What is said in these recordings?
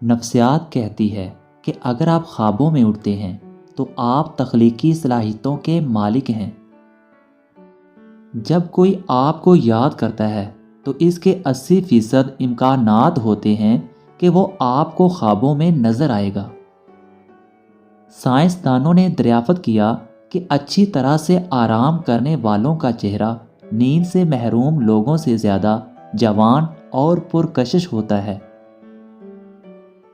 نفسیات کہتی ہے کہ اگر آپ خوابوں میں اٹھتے ہیں تو آپ تخلیقی صلاحیتوں کے مالک ہیں۔ جب کوئی آپ کو یاد کرتا ہے تو اس کے 80% امکانات ہوتے ہیں کہ وہ آپ کو خوابوں میں نظر آئے گا۔ سائنسدانوں نے دریافت کیا کہ اچھی طرح سے آرام کرنے والوں کا چہرہ نیند سے محروم لوگوں سے زیادہ جوان اور پرکشش ہوتا ہے۔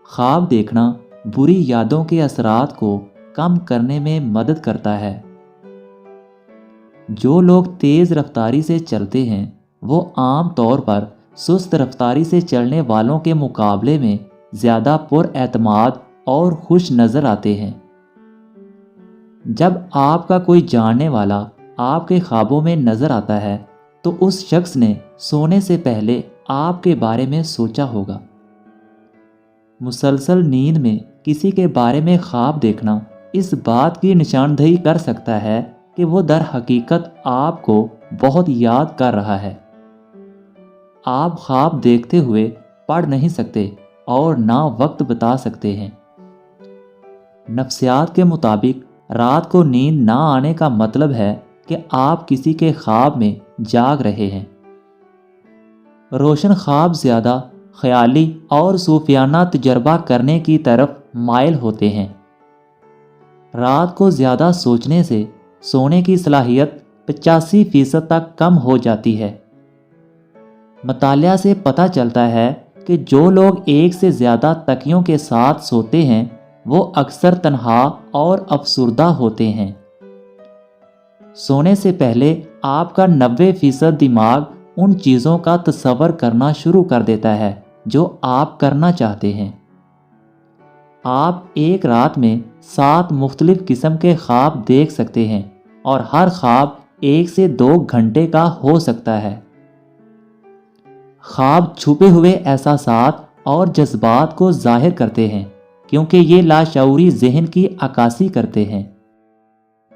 خواب دیکھنا بری یادوں کے اثرات کو کم کرنے میں مدد کرتا ہے۔ جو لوگ تیز رفتاری سے چلتے ہیں وہ عام طور پر سست رفتاری سے چلنے والوں کے مقابلے میں زیادہ پر اعتماد اور خوش نظر آتے ہیں۔ جب آپ کا کوئی جاننے والا آپ کے خوابوں میں نظر آتا ہے تو اس شخص نے سونے سے پہلے آپ کے بارے میں سوچا ہوگا۔ مسلسل نیند میں کسی کے بارے میں خواب دیکھنا اس بات کی نشاندہی کر سکتا ہے کہ وہ در حقیقت آپ کو بہت یاد کر رہا ہے۔ آپ خواب دیکھتے ہوئے پڑھ نہیں سکتے اور نہ وقت بتا سکتے ہیں۔ نفسیات کے مطابق رات کو نیند نہ آنے کا مطلب ہے کہ آپ کسی کے خواب میں جاگ رہے ہیں۔ روشن خواب زیادہ خیالی اور صوفیانہ تجربہ کرنے کی طرف مائل ہوتے ہیں۔ رات کو زیادہ سوچنے سے سونے کی صلاحیت 85% تک کم ہو جاتی ہے۔ مطالعہ سے پتہ چلتا ہے کہ جو لوگ ایک سے زیادہ تکیوں کے ساتھ سوتے ہیں وہ اکثر تنہا اور افسردہ ہوتے ہیں۔ سونے سے پہلے آپ کا 90% دماغ ان چیزوں کا تصور کرنا شروع کر دیتا ہے جو آپ کرنا چاہتے ہیں۔ آپ ایک رات میں 7 مختلف قسم کے خواب دیکھ سکتے ہیں اور ہر خواب 1 سے 2 گھنٹے کا ہو سکتا ہے۔ خواب چھپے ہوئے احساسات اور جذبات کو ظاہر کرتے ہیں کیونکہ یہ لاشعوری ذہن کی عکاسی کرتے ہیں۔